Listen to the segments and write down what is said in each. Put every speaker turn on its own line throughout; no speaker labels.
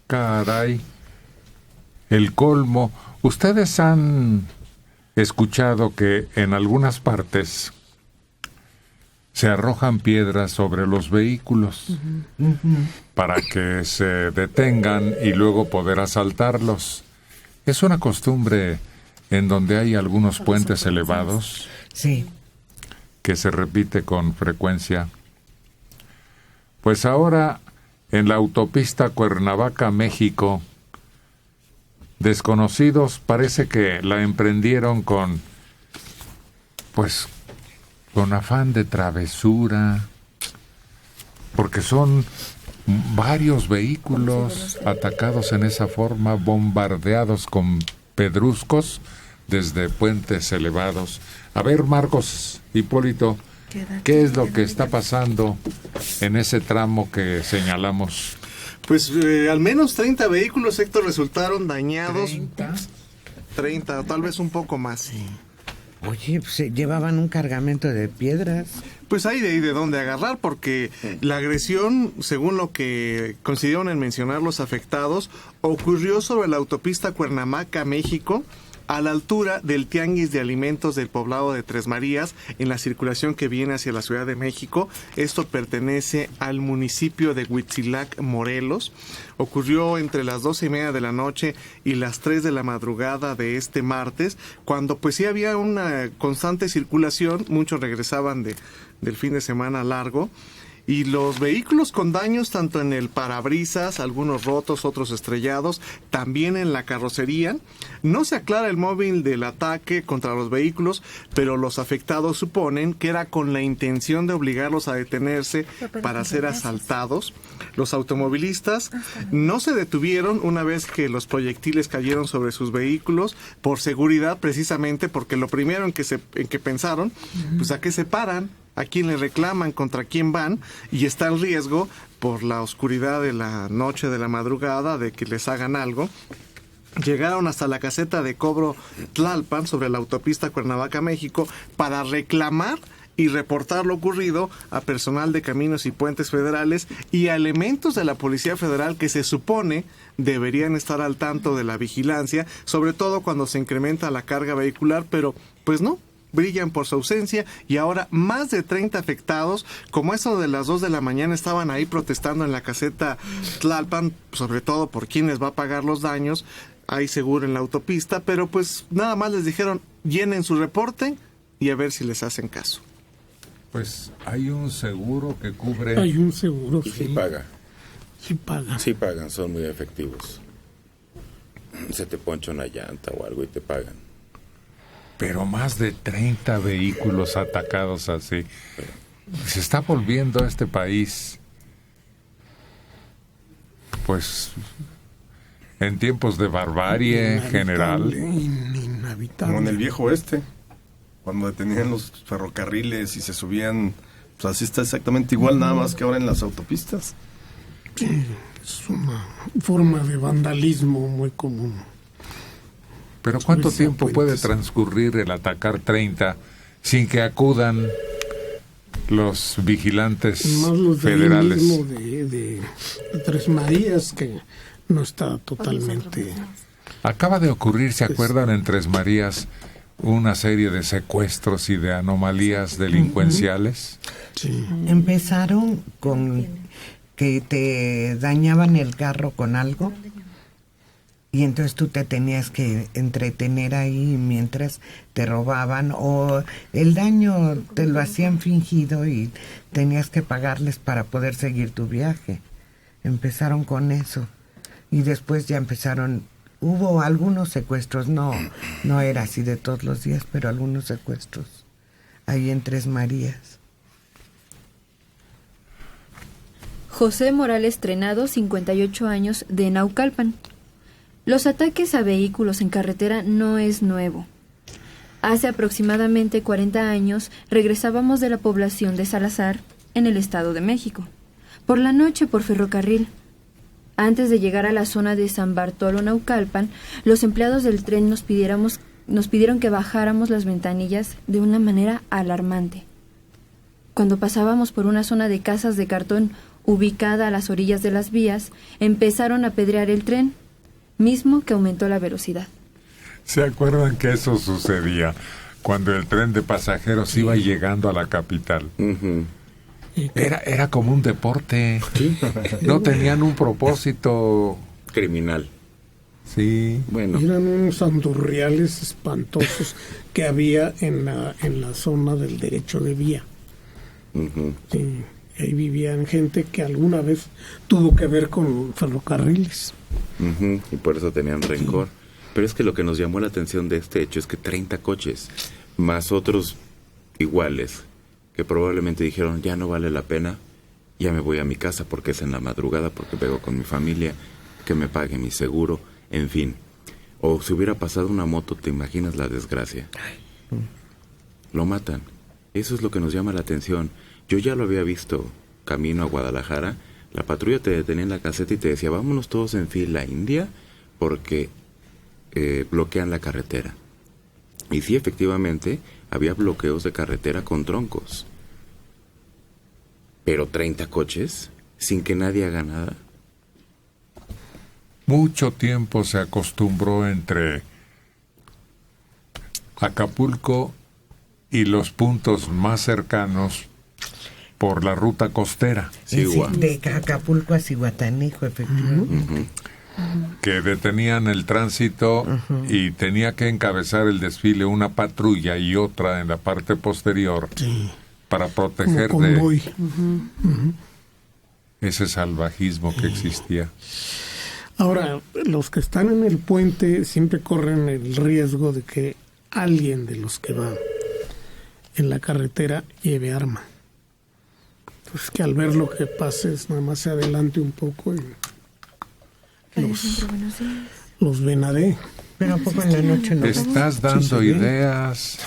Caray, el colmo. ¿Ustedes han escuchado que en algunas partes se arrojan piedras sobre los vehículos para que se detengan y luego poder asaltarlos? Es una costumbre en donde hay algunos puentes elevados,
sí,
que se repite con frecuencia. Pues ahora, en la autopista Cuernavaca-México, desconocidos parece que la emprendieron con afán de travesura, porque son varios vehículos atacados en esa forma, bombardeados con pedruscos desde puentes elevados. A ver, Marcos, Hipólito, ¿qué es lo que está pasando en ese tramo que señalamos?
Pues al menos 30 vehículos, Héctor, resultaron dañados. 30, tal vez un poco más.
Sí. Oye, pues, llevaban un cargamento de piedras.
Pues hay de dónde agarrar, porque la agresión, según lo que consideraron en mencionar los afectados, ocurrió sobre la autopista Cuernavaca-México, a la altura del Tianguis de Alimentos del poblado de Tres Marías, en la circulación que viene hacia la Ciudad de México. Esto pertenece al municipio de Huitzilac, Morelos. Ocurrió entre las 12:30 de la noche y las 3 de la madrugada de este martes, cuando pues sí había una constante circulación. Muchos regresaban del fin de semana largo. Y los vehículos con daños tanto en el parabrisas, algunos rotos, otros estrellados, también en la carrocería. No se aclara el móvil del ataque contra los vehículos, pero los afectados suponen que era con la intención de obligarlos a detenerse para ser asaltados. Los automovilistas no se detuvieron una vez que los proyectiles cayeron sobre sus vehículos, por seguridad precisamente, porque lo primero en que pensaron, pues a qué se paran, a quién le reclaman, contra quién van, y está el riesgo por la oscuridad de la noche, de la madrugada, de que les hagan algo. Llegaron hasta la caseta de cobro Tlalpan, sobre la autopista Cuernavaca-México, para reclamar y reportar lo ocurrido a personal de Caminos y Puentes Federales y a elementos de la Policía Federal que se supone deberían estar al tanto de la vigilancia, sobre todo cuando se incrementa la carga vehicular, pero pues no. Brillan por su ausencia, y ahora más de 30 afectados, como eso de las 2 de la mañana, estaban ahí protestando en la caseta Tlalpan, sobre todo por quién les va a pagar los daños. Hay seguro en la autopista, pero pues nada más les dijeron, llenen su reporte y a ver si les hacen caso.
Pues hay un seguro que cubre...
Hay un seguro, sí.
Sí paga.
Sí paga.
Sí pagan, son muy efectivos. Se te poncha una llanta o algo y te pagan.
Pero más de 30 vehículos atacados así. Se está volviendo a este país, pues, en tiempos de barbarie general.
Inhabitable.
Como en el viejo oeste, cuando detenían los ferrocarriles y se subían, pues así está exactamente igual, nada más que ahora en las autopistas.
Sí, es una forma de vandalismo muy común.
Pero ¿cuánto tiempo puede transcurrir el atacar 30 sin que acudan los vigilantes
los
federales?
Mismo de Tres Marías, que no está totalmente...
Acaba de ocurrir, ¿se acuerdan? En Tres Marías, una serie de secuestros y de anomalías delincuenciales.
Sí.
Empezaron con que te dañaban el carro con algo, y entonces tú te tenías que entretener ahí mientras te robaban, o el daño te lo hacían fingido y tenías que pagarles para poder seguir tu viaje. Empezaron con eso, y después ya empezaron, hubo algunos secuestros, no era así de todos los días, pero algunos secuestros ahí en Tres Marías.
José Morales Trenado, 58 años, de Naucalpan. Los ataques a vehículos en carretera no es nuevo. Hace aproximadamente 40 años regresábamos de la población de Salazar, en el Estado de México, por la noche por ferrocarril. Antes de llegar a la zona de San Bartolo, Naucalpan, los empleados del tren nos pidieron que bajáramos las ventanillas de una manera alarmante. Cuando pasábamos por una zona de casas de cartón ubicada a las orillas de las vías, empezaron a apedrear el tren, mismo que aumentó la velocidad.
¿Se acuerdan que eso sucedía cuando el tren de pasajeros iba llegando a la capital?
Ujú.
Era como un deporte. No tenían un propósito.
Criminal.
Sí.
Bueno,
Eran unos andurriales espantosos que había en la zona del derecho de vía.
ujú.
Sí, ahí vivían gente que alguna vez tuvo que ver con ferrocarriles.
Ujú, y por eso tenían rencor. Pero es que lo que nos llamó la atención de este hecho es que 30 coches, más otros iguales, que probablemente dijeron, ya no vale la pena, ya me voy a mi casa porque es en la madrugada, porque vengo con mi familia, que me pague mi seguro, en fin. O si hubiera pasado una moto, ¿te imaginas la desgracia? Lo matan. Eso es lo que nos llama la atención. Yo ya lo había visto camino a Guadalajara. La patrulla te detenía en la caseta y te decía, vámonos todos en fila india porque bloquean la carretera. Y sí, efectivamente, había bloqueos de carretera con troncos. Pero 30 coches, sin que nadie haga nada.
Mucho tiempo se acostumbró entre Acapulco y los puntos más cercanos por la ruta costera,
Sigua.
De Acapulco a Zihuatanejo, efectivamente.
que detenían el tránsito y tenía que encabezar el desfile una patrulla y otra en la parte posterior
Sí,
para
como
proteger de
convoy.
ese salvajismo que existía.
Ahora, los que están en el puente siempre corren el riesgo de que alguien de los que va en la carretera lleve arma. Entonces, que al ver lo que pases, nada más se adelante un poco y los ven a de.
Pero ¿a poco en la noche no?
Te estás dando
se ve.
ideas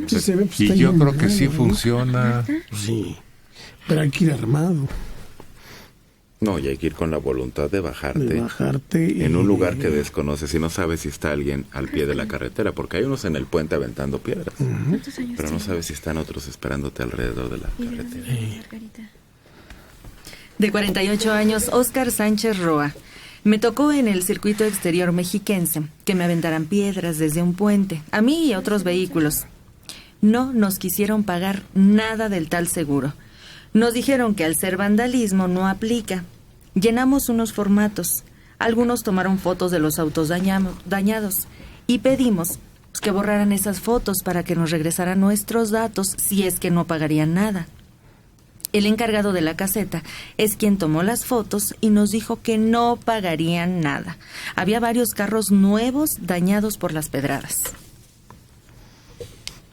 Sí, se ve, pues,
y
está
yo creo que
iluminado,
sí
¿no?
funciona.
Sí, pero hay que ir armado,
No, y hay que ir con la voluntad de bajarte.
de bajarte.
En un lugar que desconoces y no sabes si está alguien al pie de la carretera, porque hay unos en el puente aventando piedras, pero no sabes si están otros esperándote alrededor de la carretera.
De 48 años, Óscar Sánchez Roa. Me tocó en el circuito exterior mexiquense que me aventaran piedras desde un puente, a mí y a otros vehículos. No nos quisieron pagar nada del tal seguro. Nos dijeron que al ser vandalismo no aplica. Llenamos unos formatos. Algunos tomaron fotos de los autos dañados y pedimos que borraran esas fotos para que nos regresaran nuestros datos si es que no pagarían nada. El encargado de la caseta es quien tomó las fotos y nos dijo que no pagarían nada. Había varios carros nuevos dañados por las pedradas.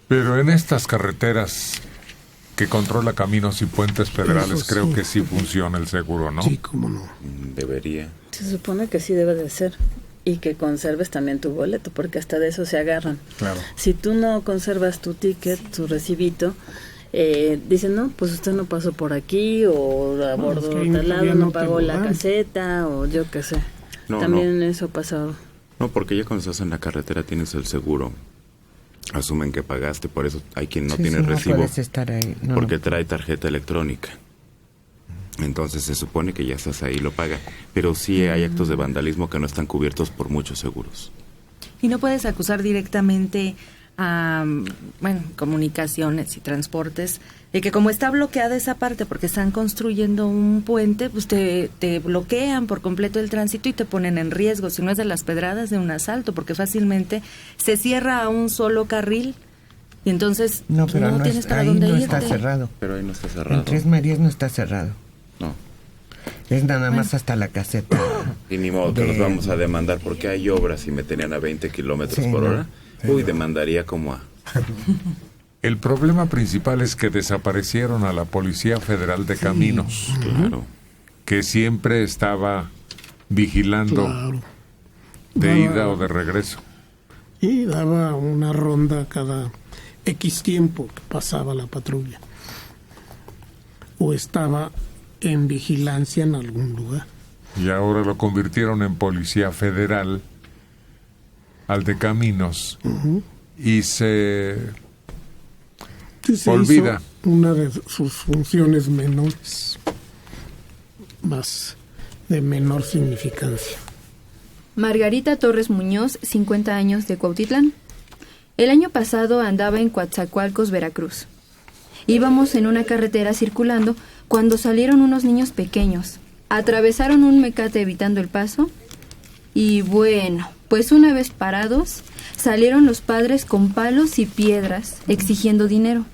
Pero en estas carreteras que controla caminos y puentes federales,
Eso sí.
creo que sí funciona el seguro, ¿no?
Sí, cómo no.
Debería.
Se supone que sí debe de ser. Y que conserves también tu boleto, porque hasta de eso se agarran.
Claro.
Si tú no conservas tu ticket, tu recibito, dicen, no, pues usted no pasó por aquí, o abordó
es que ahí
tal lado,
todavía
no
no te
pagó
lo
la
dan.
caseta, o yo qué sé.
No,
También eso ha pasado.
No, porque ya cuando estás en la carretera tienes el seguro. Asumen que pagaste, por eso hay quien no
Sí,
tiene
sí,
recibo,
puedes estar ahí. No,
porque
no.
trae tarjeta electrónica. Entonces se supone que ya estás ahí y lo paga. Pero sí hay actos de vandalismo que no están cubiertos por muchos seguros.
Y no puedes acusar directamente a, comunicaciones y transportes, de que como está bloqueada esa parte porque están construyendo un puente, pues te bloquean por completo el tránsito y te ponen en riesgo, si no es de las pedradas, de un asalto, porque fácilmente se cierra a un solo carril y entonces
No, pero
no
no
tienes
es,
para
ahí
dónde
no
irte.
está cerrado.
Pero ahí no está cerrado.
En Tres Marías no está cerrado.
No.
Es nada más hasta la caseta.
Y ni modo que
de-
los vamos a demandar porque hay obras y me tenían a 20 kilómetros
Sí,
por
no.
hora. Uy, demandaría como a...
El problema principal es que desaparecieron a la Policía Federal de Caminos,
Claro.
que siempre estaba vigilando
Claro.
de
Daba-
ida o de regreso.
Y daba una ronda cada X tiempo que pasaba la patrulla. O estaba en vigilancia en algún lugar.
Y ahora lo convirtieron en Policía Federal al de Caminos y se
Sí, se
olvida.
hizo una de sus funciones menores. más de menor significancia.
Margarita Torres Muñoz, 50 años, de Cuautitlán. El año pasado andaba en Coatzacoalcos, Veracruz. Íbamos en una carretera circulando cuando salieron unos niños pequeños. Atravesaron un mecate evitando el paso y bueno, pues una vez parados, salieron los padres con palos y piedras exigiendo dinero.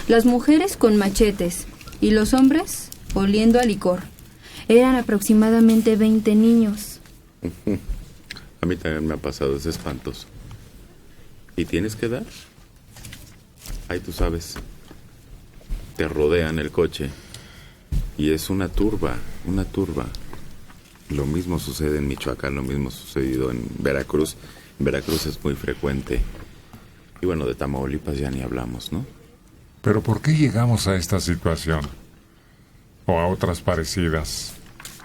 Las mujeres con machetes y los hombres oliendo a licor. Eran aproximadamente 20 niños.
A mí también me ha pasado, es espantoso. ¿Y tienes que dar? Ahí tú sabes. Te rodean el coche y es una turba. Lo mismo sucede en Michoacán, lo mismo ha sucedido en Veracruz. En Veracruz es muy frecuente. Y bueno, de Tamaulipas ya ni hablamos, ¿no?
Pero ¿por qué llegamos a esta situación? O a otras parecidas.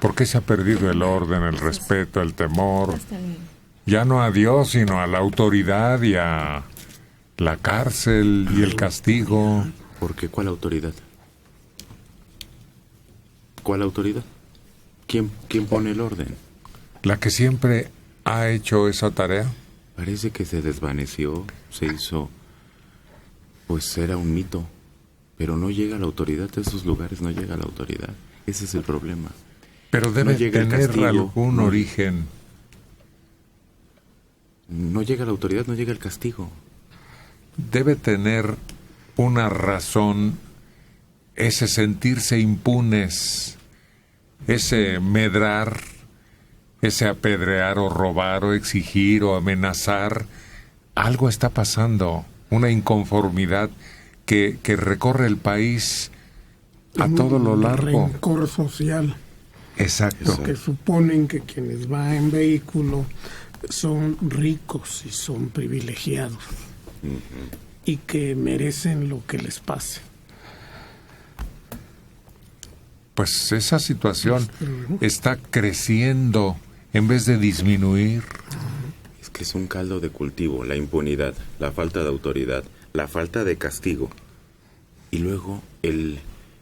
¿Por qué se ha perdido el orden, el respeto, el temor? Ya no a Dios, sino a la autoridad y a la cárcel y el castigo.
¿Por qué? ¿Cuál autoridad? ¿Cuál autoridad? ¿Quién pone el orden?
¿La que siempre ha hecho esa tarea?
Parece que se desvaneció, se hizo... Pues era un mito. Pero no llega la autoridad a esos lugares, no llega la autoridad. Ese es el problema.
Pero debe
no llega
tener
el castigo,
algún origen.
No llega la autoridad, no llega el castigo.
Debe tener una razón ese sentirse impunes, ese medrar, ese apedrear o robar o exigir o amenazar. Algo está pasando, una inconformidad que recorre el país a todo lo largo.
Rencor social.
Exacto.
Que suponen que quienes van en vehículo son ricos y son privilegiados. Y que merecen lo que les pase.
Pues esa situación está creciendo en vez de disminuir.
Es que es un caldo de cultivo, la impunidad, la falta de autoridad, la falta de castigo. Y luego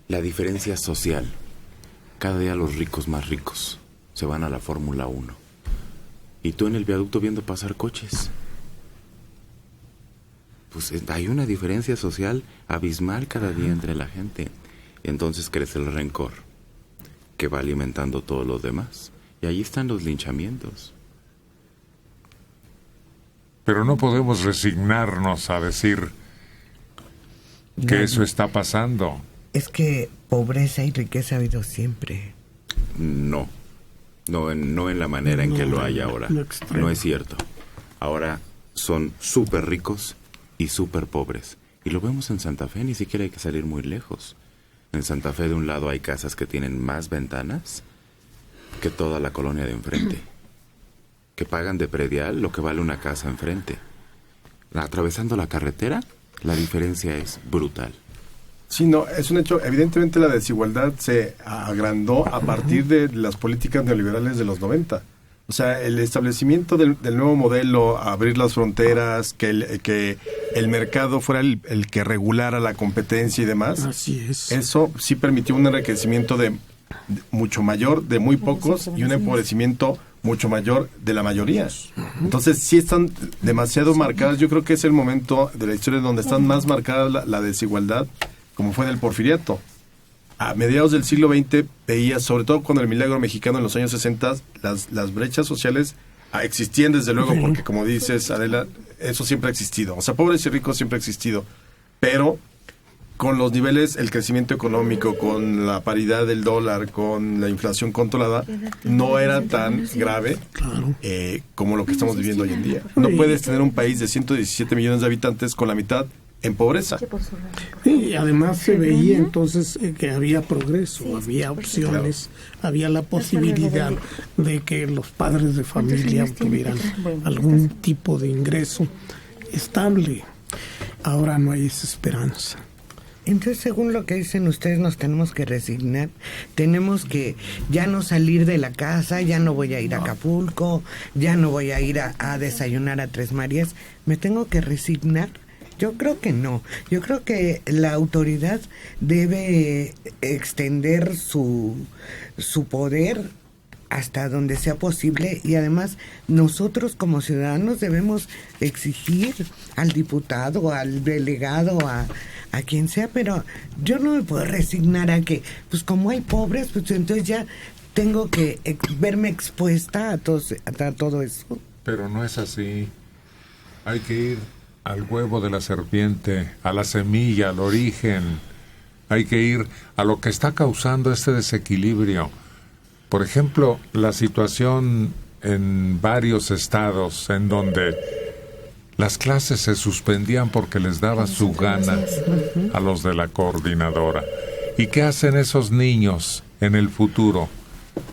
la diferencia social. Cada día los ricos más ricos se van a la Fórmula 1. Y tú en el viaducto viendo pasar coches. Pues hay una diferencia social abismal cada día entre la gente. Y entonces crece el rencor, que va alimentando todo lo demás. Y ahí están los linchamientos.
Pero no podemos resignarnos a decir que eso está pasando.
Es que pobreza y riqueza ha habido siempre.
No en la manera en que lo hay ahora. No es cierto. Ahora son súper ricos y súper pobres. Y lo vemos en Santa Fe, ni siquiera hay que salir muy lejos. En Santa Fe, de un lado, hay casas que tienen más ventanas que toda la colonia de enfrente, que pagan de predial lo que vale una casa enfrente. Atravesando la carretera, la diferencia es brutal.
Sí, no, es un hecho. Evidentemente la desigualdad se agrandó a partir de las políticas neoliberales de los 90. O sea, el establecimiento del nuevo modelo, abrir las fronteras, que el mercado fuera el que regulara la competencia y demás.
Así es.
Eso sí permitió un enriquecimiento de mucho mayor de muy pocos y un empobrecimiento mucho mayor de la mayoría. Entonces sí están demasiado marcadas. Yo creo que es el momento de la historia donde están más marcadas la desigualdad, como fue en el Porfiriato. A mediados del siglo XX veía, sobre todo con el milagro mexicano en los años 60, las brechas sociales existían desde luego, porque como dices, Adela, eso siempre ha existido. O sea, pobres y ricos siempre ha existido. Pero con los niveles, el crecimiento económico, con la paridad del dólar, con la inflación controlada, no era tan grave como lo que estamos viviendo hoy en día. No puedes tener un país de 117 millones de habitantes con la mitad en pobreza.
Y además se veía entonces que había progreso, había opciones, había la posibilidad de que los padres de familia tuvieran algún tipo de ingreso estable. Ahora no hay esa esperanza.
Entonces, según lo que dicen ustedes, nos tenemos que resignar. Tenemos que ya no salir de la casa, ya no voy a ir a Acapulco, ya no voy a ir a desayunar a Tres Marías. Me tengo que resignar. Yo creo que no. Yo creo que la autoridad debe extender su poder hasta donde sea posible, y además nosotros como ciudadanos debemos exigir al diputado, al delegado, a quien sea, pero yo no me puedo resignar a que, pues como hay pobres, pues entonces ya tengo que verme expuesta a todo eso.
Pero no es así. Hay que ir al huevo de la serpiente, a la semilla, al origen. Hay que ir a lo que está causando este desequilibrio. Por ejemplo, la situación en varios estados en donde las clases se suspendían porque les daba su gana a los de la coordinadora. ¿Y qué hacen esos niños en el futuro?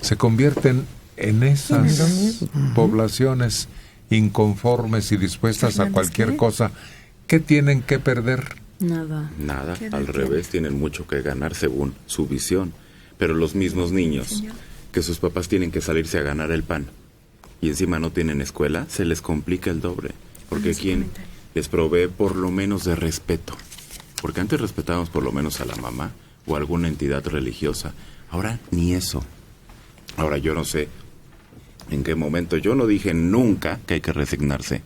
Se convierten en esas poblaciones inconformes y dispuestas a cualquier cosa. ¿Qué tienen que perder?
Nada.
Nada, al revés, tienen mucho que ganar según su visión. Pero los mismos niños, que sus papás tienen que salirse a ganar el pan y encima no tienen escuela, se les complica el doble. Porque ¿quién les provee por lo menos de respeto? Porque antes respetábamos por lo menos a la mamá o a alguna entidad religiosa. Ahora ni eso. Ahora yo no sé en qué momento. Yo no dije nunca que hay que resignarse.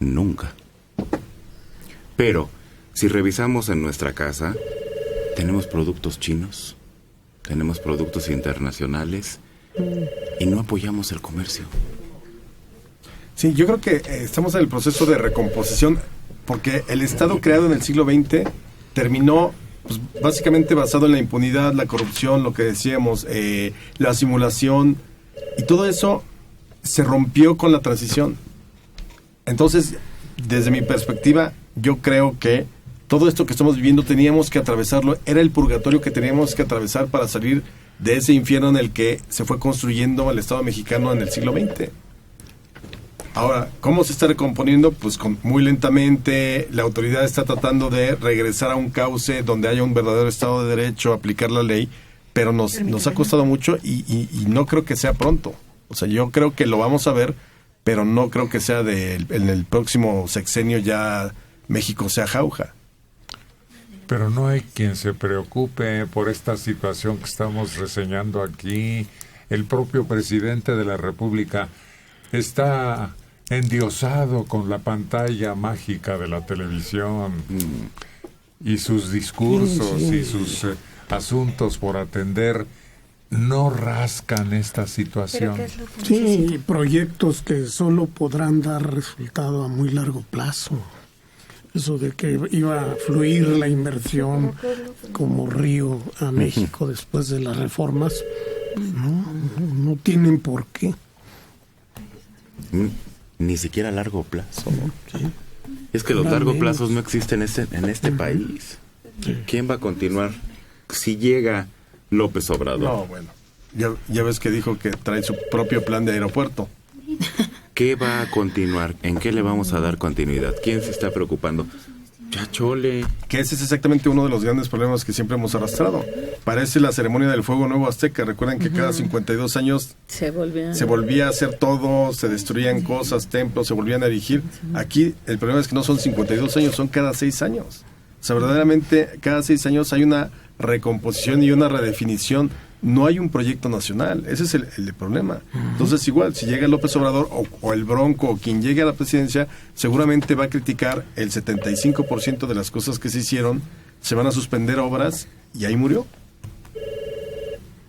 Nunca. Pero si revisamos en nuestra casa, tenemos productos chinos, tenemos productos internacionales y no apoyamos el comercio.
Sí, yo creo que estamos en el proceso de recomposición, porque el Estado creado en el siglo XX terminó pues, básicamente basado en la impunidad, la corrupción, lo que decíamos, la simulación, y todo eso se rompió con la transición. Entonces, desde mi perspectiva, yo creo que todo esto que estamos viviendo teníamos que atravesarlo, era el purgatorio que teníamos que atravesar para salir de ese infierno en el que se fue construyendo el Estado mexicano en el siglo XX. Ahora, ¿cómo se está recomponiendo? Pues muy lentamente. La autoridad está tratando de regresar a un cauce donde haya un verdadero Estado de Derecho, aplicar la ley, pero nos ha costado mucho y no creo que sea pronto. O sea, yo creo que lo vamos a ver, pero no creo que sea en el próximo sexenio ya México sea jauja.
Pero no hay quien se preocupe por esta situación que estamos reseñando aquí. El propio presidente de la República está endiosado con la pantalla mágica de la televisión y sus discursos y sus asuntos por atender no rascan esta situación.
Sí, proyectos que solo podrán dar resultado a muy largo plazo. Eso de que iba a fluir la inversión como río a México después de las reformas, no tienen por qué.
Ni siquiera a largo plazo. Sí. Es que los largos plazos no existen en este país. Sí. ¿Quién va a continuar si llega López Obrador?
No, bueno. Ya ves que dijo que trae su propio plan de aeropuerto.
¿Qué va a continuar? ¿En qué le vamos a dar continuidad? ¿Quién se está preocupando? Ya chole.
Que ese es exactamente uno de los grandes problemas que siempre hemos arrastrado. Parece la ceremonia del fuego nuevo azteca. Recuerden que cada 52 años se volvía a hacer todo, se destruían cosas, templos, se volvían a erigir. Aquí el problema es que no son 52 años, son cada 6 años. O sea, verdaderamente cada 6 años hay una recomposición y una redefinición. No hay un proyecto nacional, ese es el problema. Entonces igual, si llega López Obrador o el Bronco o quien llegue a la presidencia, seguramente va a criticar el 75% de las cosas que se hicieron, se van a suspender obras y ahí murió.